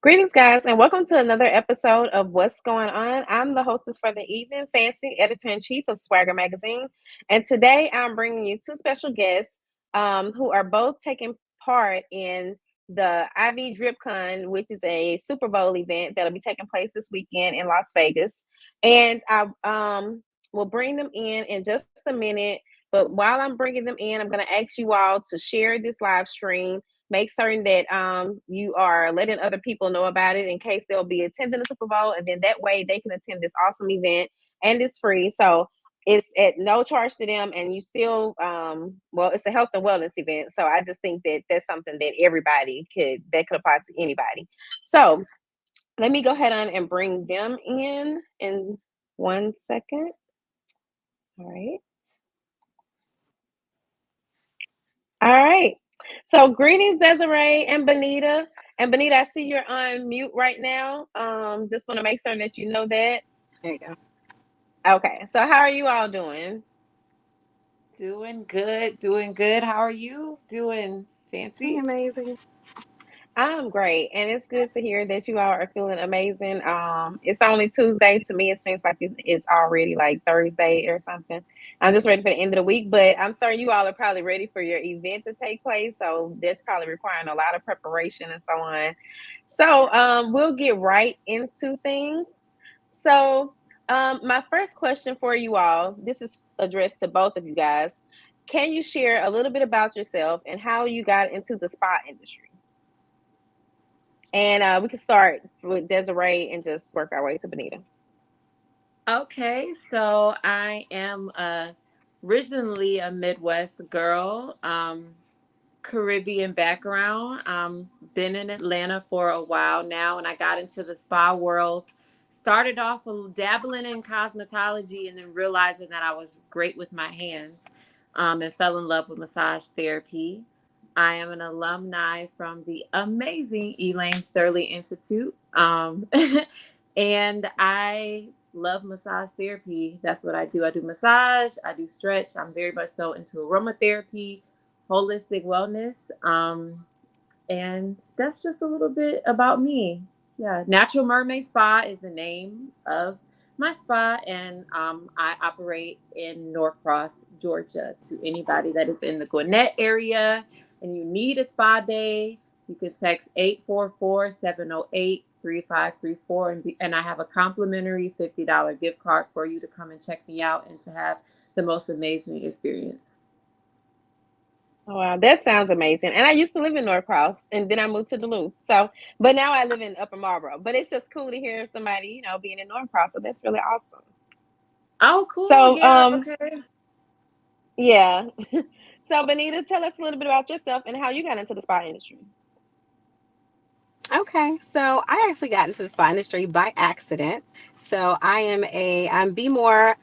Greetings, guys, and welcome to another episode of What's Going On. I'm the hostess for the evening, Fancy, editor in chief of Swagger Magazine. And today I'm bringing you two special guests who are both taking part in the IV DripCon, which is a Super Bowl event that'll be taking place this weekend in Las Vegas. And I will bring them in just a minute. But while I'm bringing them in, I'm going to ask you all to share this live stream. Make certain that you are letting other people know about it in case they'll be attending the Super Bowl, and then that way they can attend this awesome event, and it's free. So it's at no charge to them, and you still well, it's a health and wellness event. So I just think that that's something that could apply to anybody. So let me go ahead on and bring them in 1 second. All right. All right. So greetings, Deszerae and Benita. And Benita, I see you're on mute right now. Just want to make certain that you know that. There you go. Okay. So how are you all doing? Doing good, doing good. How are you doing, Hey, Fancy? amazing. I'm great, and it's good to hear that you all are feeling amazing. It's only Tuesday. To me, it seems like it's already like Thursday or something. I'm just ready for the end of the week, but I'm certain you all are probably ready for your event to take place. So that's probably requiring a lot of preparation and so on. So we'll get right into things. So my first question for you all, this is addressed to both of you guys. Can you share a little bit about yourself and how you got into the spa industry? And we can start with Deszerae and just work our way to Benita. Okay, so I am originally a Midwest girl, Caribbean background. Been in Atlanta for a while now, and I got into the spa world. Started off dabbling in cosmetology, and then realizing that I was great with my hands, and fell in love with massage therapy. I am an alumni from the amazing Elaine Sterling Institute, and I love massage therapy. That's what I do. I do massage, I do stretch. I'm very much so into aromatherapy, holistic wellness. And that's just a little bit about me. Yeah, Natural Mermaid Spa is the name of my spa, and I operate in Norcross, Georgia. To anybody that is in the Gwinnett area and you need a spa day, you can text 844-708-3534, and I have a complimentary $50 gift card for you to come and check me out and to have the most amazing experience. Oh, wow, that sounds amazing. And I used to live in Norcross, and then I moved to Duluth. So, but now I live in Upper Marlboro. But it's just cool to hear somebody, being in Norcross. So that's really awesome. Oh, cool. So, Yeah. Okay. yeah. So, Benita, tell us a little bit about yourself and how you got into the spa industry. Okay, so I actually got into the spa industry by accident. So I'm B More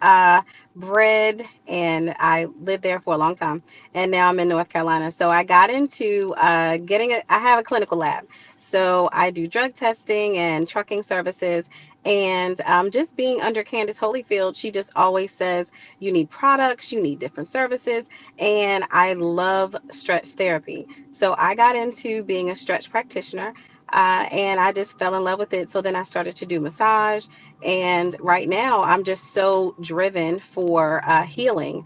bred, and I lived there for a long time, and now I'm in North Carolina. So I got into I have a clinical lab, so I do drug testing and trucking services. And just being under Candace Holyfield, she just always says you need products, you need different services, and I love stretch therapy. So I got into being a stretch practitioner, and I just fell in love with it. So then I started to do massage, and right now I'm just so driven for healing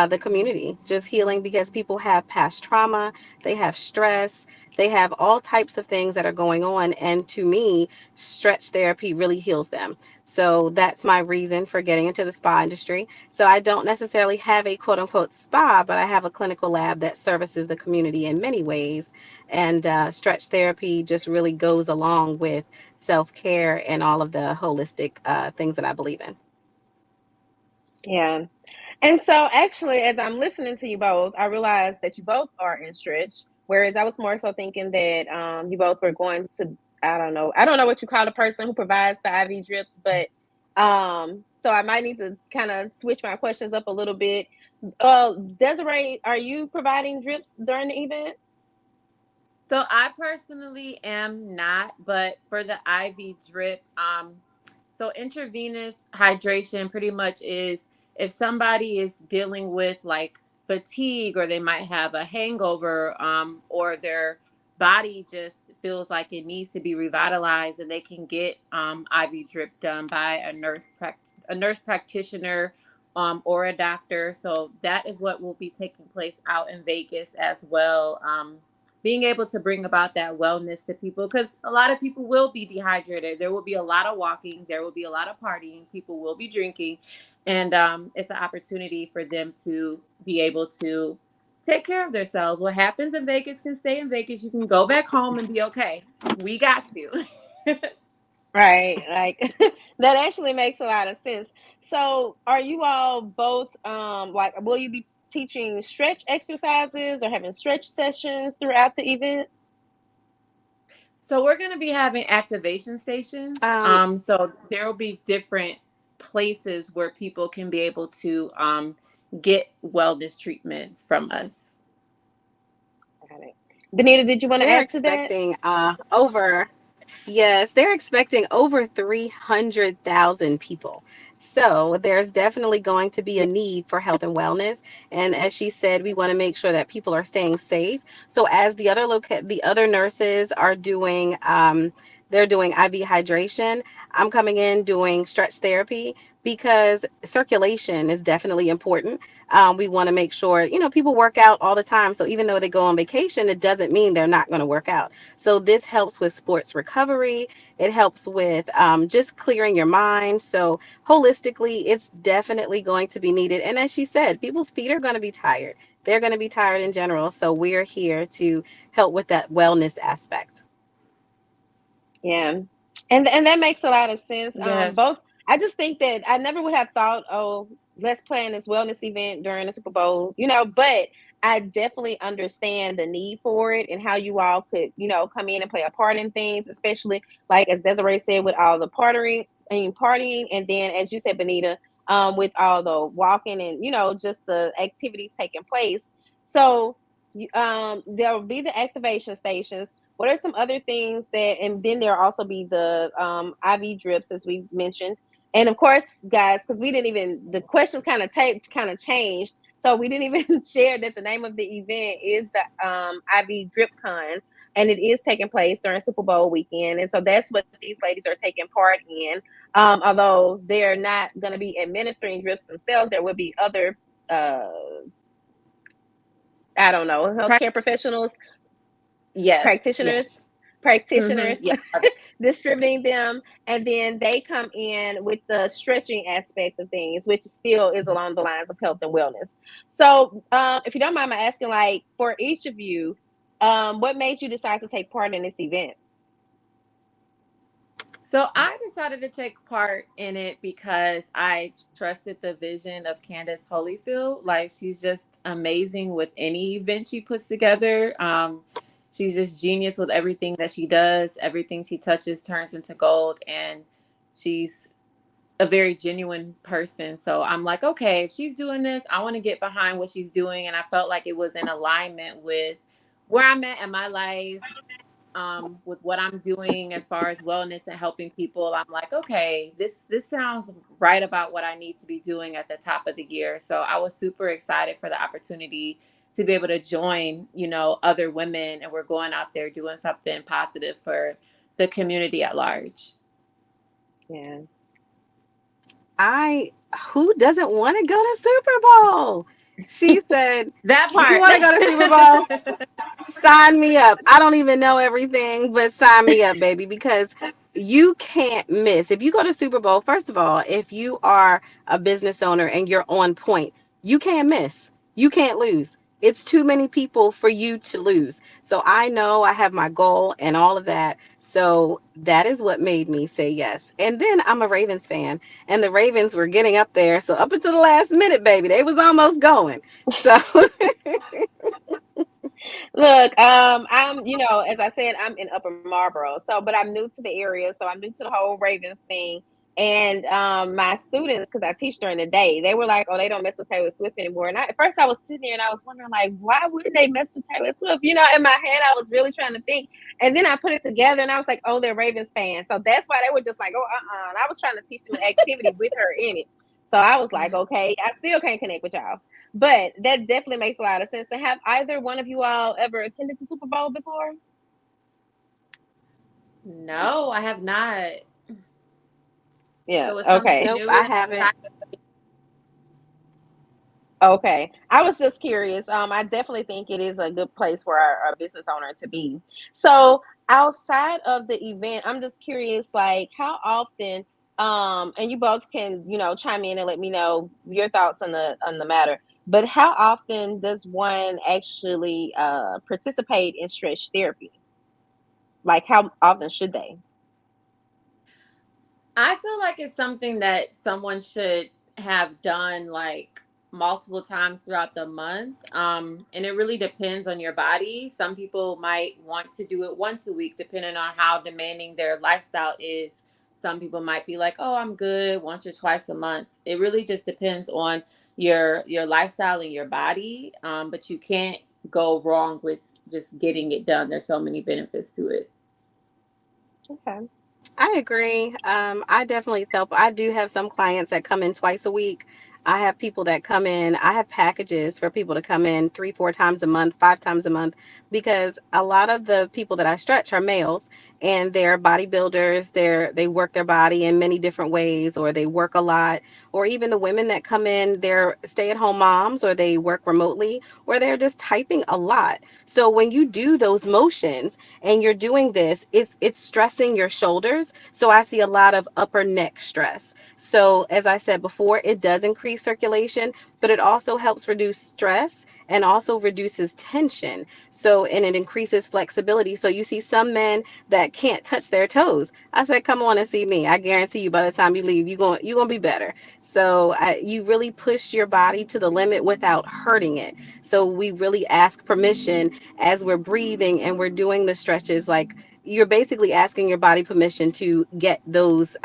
the community, just healing because people have past trauma, they have stress, they have all types of things that are going on, and to me, stretch therapy really heals them. So that's my reason for getting into the spa industry. So I don't necessarily have a quote unquote spa, but I have a clinical lab that services the community in many ways, and stretch therapy just really goes along with self care and all of the holistic things that I believe in. Yeah. And so, actually, as I'm listening to you both, I realized that you both are in stretch, whereas I was more so thinking that you both were going to, I don't know what you call the person who provides the IV drips, but so I might need to kind of switch my questions up a little bit. Deszerae, are you providing drips during the event? So I personally am not, but for the IV drip, so intravenous hydration pretty much is if somebody is dealing with like fatigue, or they might have a hangover, or their body just feels like it needs to be revitalized, and they can get IV drip done by a nurse practitioner, or a doctor. So that is what will be taking place out in Vegas as well. Being able to bring about that wellness to people, because a lot of people will be dehydrated. There will be a lot of walking. There will be a lot of partying. People will be drinking, and it's an opportunity for them to be able to take care of themselves. What happens in Vegas can stay in Vegas. You can go back home and be okay. We got you. Right. Like that actually makes a lot of sense. So are you all both like will you be teaching stretch exercises or having stretch sessions throughout the event? So we're going to be having activation stations. Um, So there will be different places where people can be able to get wellness treatments from us. Got it. Benita, did you want to they're add to that? expecting over Yes, they're expecting over 300,000 people. So there's definitely going to be a Yeah. need for health and wellness. And as she said, we want to make sure that people are staying safe. So as the other nurses are doing, they're doing IV hydration. I'm coming in doing stretch therapy because circulation is definitely important. We want to make sure, people work out all the time. So even though they go on vacation, it doesn't mean they're not going to work out. So this helps with sports recovery. It helps with just clearing your mind. So holistically, it's definitely going to be needed. And as she said, people's feet are going to be tired. They're going to be tired in general. So we're here to help with that wellness aspect. Yeah. And that makes a lot of sense. Yes. Both I just think that I never would have thought, oh, let's plan this wellness event during the Super Bowl, but I definitely understand the need for it and how you all could, come in and play a part in things, especially like as Desiree said, with all the partying, and then as you said, Benita, with all the walking and just the activities taking place. So there will be the activation stations. What are some other things that, and then there'll also be the IV drips, as we mentioned. And of course, guys, because we didn't even, the questions kind of changed. So we didn't even share that the name of the event is the IV Drip Con, and it is taking place during Super Bowl weekend. And so that's what these ladies are taking part in. Although they're not going to be administering drips themselves, there will be other, uh, I don't know, Prac- healthcare professionals, yes. practitioners Yes. practitioners Yeah. distributing them, and then they come in with the stretching aspect of things, which still is along the lines of health and wellness. So if you don't mind my asking, like for each of you, what made you decide to take part in this event? So I decided to take part in it because I trusted the vision of Candace Holyfield. Like, she's just amazing with any event she puts together. She's just genius with everything that she does. Everything she touches turns into gold, and she's a very genuine person. So I'm like, okay, if she's doing this, I want to get behind what she's doing. And I felt like it was in alignment with where I'm at in my life, with what I'm doing as far as wellness and helping people. I'm like, okay, this sounds right about what I need to be doing at the top of the year. So I was super excited for the opportunity to be able to join, other women, and we're going out there doing something positive for the community at large. Yeah. Who doesn't want to go to Super Bowl? She said, That you want to go to Super Bowl? part. Sign me up. I don't even know everything, but sign me up, baby, because you can't miss. If you go to Super Bowl, first of all, if you are a business owner and you're on point, you can't miss. You can't lose. It's too many people for you to lose. So I know I have my goal and all of that. So that is what made me say yes. And then I'm a Ravens fan, and the Ravens were getting up there. So up until the last minute, baby, they was almost going. So Look, I'm, as I said, I'm in Upper Marlboro, so but I'm new to the area, so I'm new to the whole Ravens thing. And my students, because I teach during the day, they were like, "Oh, they don't mess with Taylor Swift anymore." And at first, I was sitting there and I was wondering, like, why would they mess with Taylor Swift? In my head, I was really trying to think, and then I put it together, and I was like, "Oh, they're Ravens fans," so that's why they were just like, "Oh, And I was trying to teach them an activity with her in it, so I was like, "Okay, I still can't connect with y'all." But that definitely makes a lot of sense. So have either one of you all ever attended the Super Bowl before? No, I have not. Yeah. So it's something Okay. Nope, new I that haven't. Okay. I was just curious. I definitely think it is a good place for our business owner to be. So outside of the event, I'm just curious, like how often, and you both can, chime in and let me know your thoughts on the matter. But how often does one actually participate in stretch therapy? Like how often should they? I feel like it's something that someone should have done like multiple times throughout the month. And it really depends on your body. Some people might want to do it once a week, depending on how demanding their lifestyle is. Some people might be like, "Oh, I'm good once or twice a month." It really just depends on your lifestyle and your body. But you can't go wrong with just getting it done. There's so many benefits to it. Okay. I agree. I definitely tell. I do have some clients that come in twice a week. I have people that come in. I have packages for people to come in 3, 4 times a month, 5 times a month, because a lot of the people that I stretch are males and they're bodybuilders. They work their body in many different ways, or they work a lot, or even the women that come in, they're stay-at-home moms, or they work remotely, or they're just typing a lot. So when you do those motions and you're doing this, it's stressing your shoulders. So I see a lot of upper neck stress. So as I said before, it does increase circulation, but it also helps reduce stress and also reduces tension. So and it increases flexibility. So you see some men that can't touch their toes. I said, come on and see me. I guarantee you by the time you leave, you're gonna be better. So you really push your body to the limit without hurting it. So we really ask permission as we're breathing and we're doing the stretches. Like you're basically asking your body permission to get those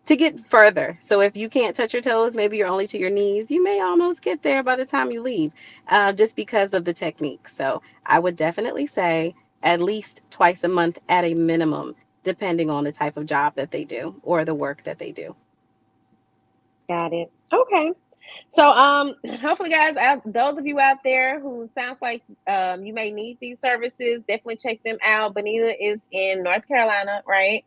to get further. So if you can't touch your toes, maybe you're only to your knees, you may almost get there by the time you leave, just because of the technique. So I would definitely say at least twice a month at a minimum, depending on the type of job that they do or the work that they do. Got it. Okay. So, hopefully, guys, those of you out there who sounds like you may need these services, definitely check them out. Benita is in North Carolina, right?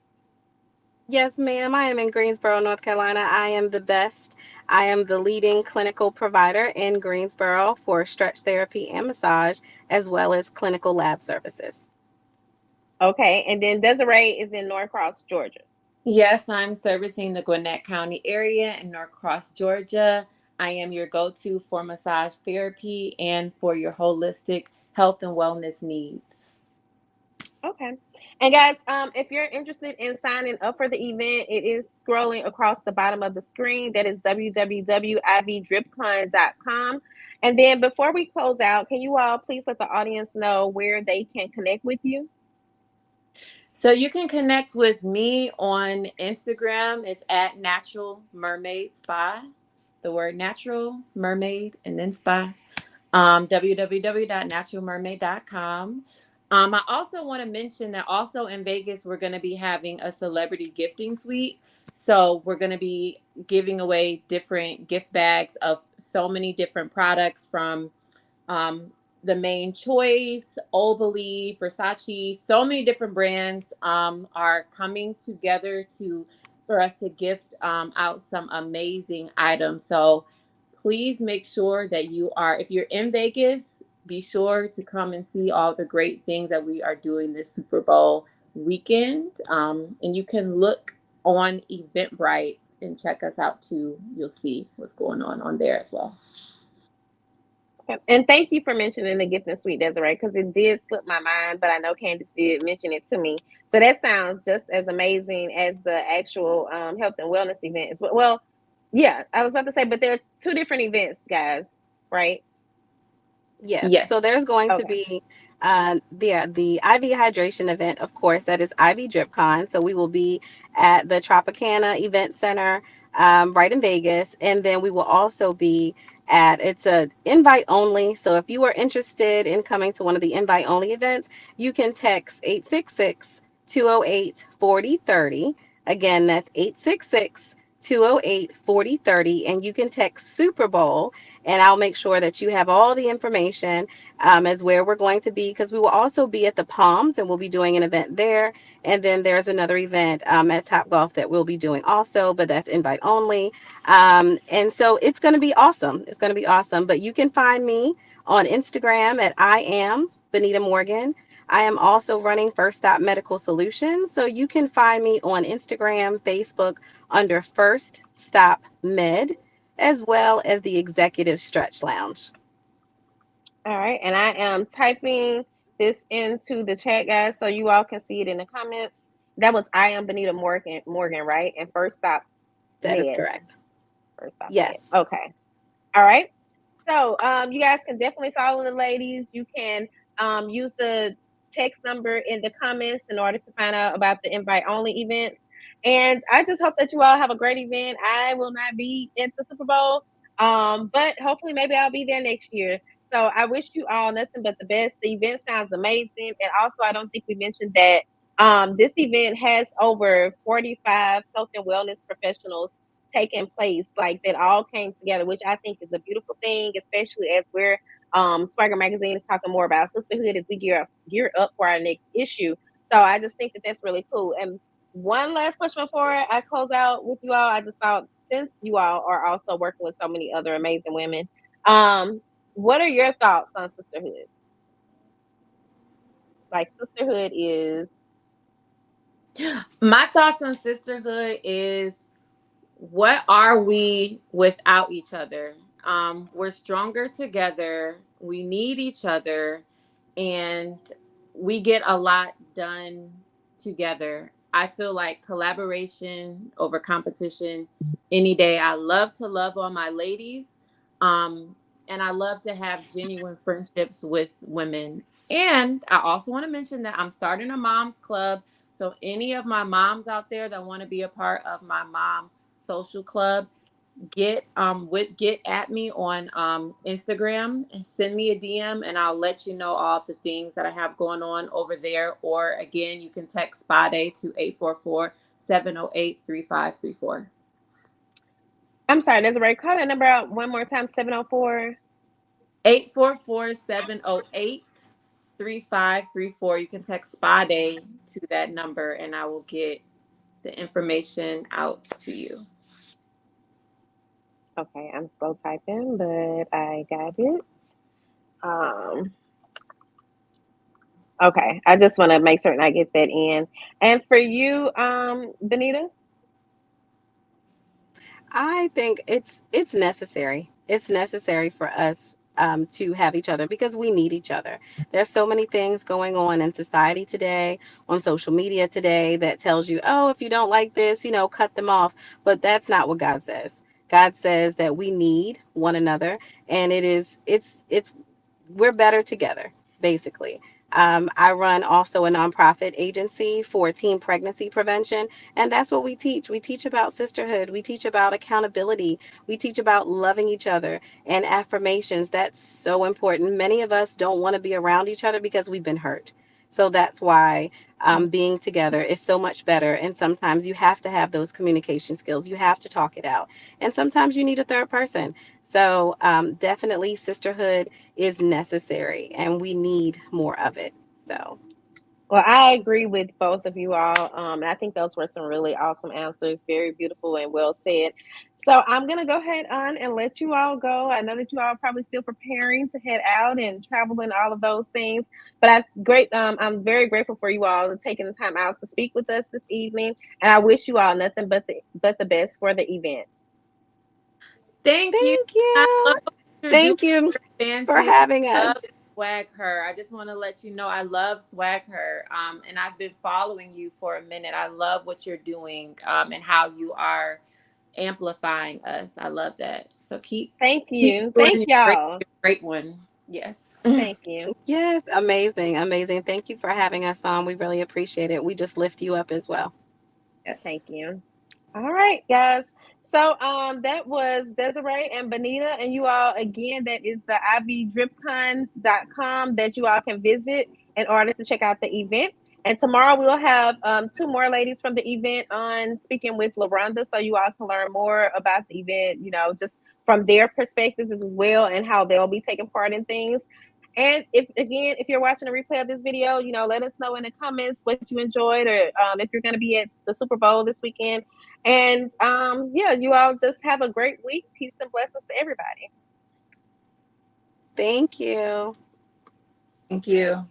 Yes, ma'am. I am in Greensboro, North Carolina. I am the best. I am the leading clinical provider in Greensboro for stretch therapy and massage, as well as clinical lab services. Okay, and then Desiree is in Norcross, Georgia. Yes, I'm servicing the Gwinnett County area in Norcross, Georgia. I am your go to for massage therapy and for your holistic health and wellness needs. Okay. And guys, if you're interested in signing up for the event, it is scrolling across the bottom of the screen. That is www.ivdripcon.com. And then before we close out, can you all please let the audience know where they can connect with you? So you can connect with me on Instagram. It's at Natural Mermaid Spa. The word natural, mermaid, and then spa. www.naturalmermaid.com. I also want to mention that also in Vegas, we're going to be having a celebrity gifting suite. So we're going to be giving away different gift bags of so many different products from um, the main choice, Old Believe, Versace, so many different brands are coming together to for us to gift out some amazing items. So please make sure that you are, if you're in Vegas, be sure to come and see all the great things that we are doing this Super Bowl weekend. And you can look on Eventbrite and check us out too. You'll see what's going on there as well. Okay. And thank you for mentioning the gift and suite, Desiree, because it did slip my mind, but I know Candace did mention it to me. So that sounds just as amazing as the actual health and wellness event as well. Well, yeah, I was about to say, but there are two different events, guys, right? Yes. Yes. So there's going to Okay. be the IV hydration event, of course, that is IV DripCon. So we will be at the Tropicana Event Center right in Vegas. And then we will also be it's a invite only. So if you are interested in coming to one of the invite only events, you can text 866 208 4030. Again, that's 866 208-4030, and you can text Super Bowl, and I'll make sure that you have all the information as where we're going to be, because we will also be at the Palms and we'll be doing an event there. And then there's another event at Top Golf that we'll be doing also, but that's invite only. And so it's going to be awesome. It's going to be awesome. But you can find me on Instagram at I am Benita Morgan. I am also running First Stop Medical Solutions. So you can find me on Instagram, Facebook under First Stop Med, as well as the Executive Stretch Lounge. All right, and I am typing this into the chat, guys, so you all can see it in the comments. That was I am Benita Morgan, right? And first stop That is med. correct. First stop med. Yes. Okay. All right. So you guys can definitely follow the ladies. You can use the text number in the comments in order to find out about the invite only events. And I just hope that you all have a great event. I will not be at the Super Bowl, but hopefully maybe I'll be there next year. So I wish you all nothing but the best. The event sounds amazing. And also, I don't think we mentioned that this event has over 45 health and wellness professionals taking place, like that all came together, which I think is a beautiful thing, especially as we're Swagger Magazine is talking more about sisterhood as we gear up for our next issue. So I just think that that's really cool. And one last question before I close out with you all, I just thought, since you all are also working with so many other amazing women, what are your thoughts on sisterhood? Like sisterhood is My thoughts on sisterhood is, what are we without each other? We're stronger together. We need each other, and we get a lot done together. I feel like collaboration over competition any day. I love to love on my ladies. Um, and I love to have genuine friendships with women. And I also want to mention that I'm starting a mom's club. So any of my moms out there that want to be a part of my mom social club, get at me on Instagram and send me a DM, and I'll let you know all the things that I have going on over there. Or again, you can text Spade to 844-708-3534. I'm sorry, Deszerae, call that number out one more time, 704. 844-708-3534. You can text Spade to that number, and I will get the information out to you. Okay, I'm slow typing, but I got it. Um, okay, I just want to make certain I get that in. And for you, Benita? I think it's necessary. It's necessary for us to have each other because we need each other. There's so many things going on in society today, on social media today, that tells you, oh, if you don't like this, cut them off. But that's not what God says. God says that we need one another, and it's we're better together, basically. I run also a nonprofit agency for teen pregnancy prevention, and that's what we teach. We teach about sisterhood, we teach about accountability, we teach about loving each other and affirmations. That's so important. Many of us don't want to be around each other because we've been hurt. So that's why being together is so much better. And sometimes you have to have those communication skills. You have to talk it out. And sometimes you need a third person. So definitely sisterhood is necessary and we need more of it. So Well, I agree with both of you all. And I think those were some really awesome answers, very beautiful and well said. So I'm gonna go ahead on and let you all go. I know that you all are probably still preparing to head out and travel and all of those things. But I'm very grateful for you all taking the time out to speak with us this evening. And I wish you all nothing but the best for the event. Thank you. thank I love you. what you're doing, Thank you for Fancy. having I us. love Swag Her. I just want to let you know I love Swag Her. And I've been following you for a minute. I love what you're doing, and how you are amplifying us. I love that. So Thank keep you. doing Thank y'all. your great one. Yes. Thank you. Yes, amazing, amazing. Thank you for having us on. We really appreciate it. We just lift you up as well. Yes. Thank you. All right, guys. So that was Deszerae and Benita, and you all again, that is the ivdripcon.com that you all can visit in order to check out the event. And tomorrow we'll have two more ladies from the event on speaking with LaRonda, so you all can learn more about the event, you know, just from their perspectives as well and how they'll be taking part in things. And if you're watching a replay of this video, you know, let us know in the comments what you enjoyed, or if you're going to be at the Super Bowl this weekend. And yeah, you all just have a great week. Peace and blessings to everybody. Thank you. Thank you.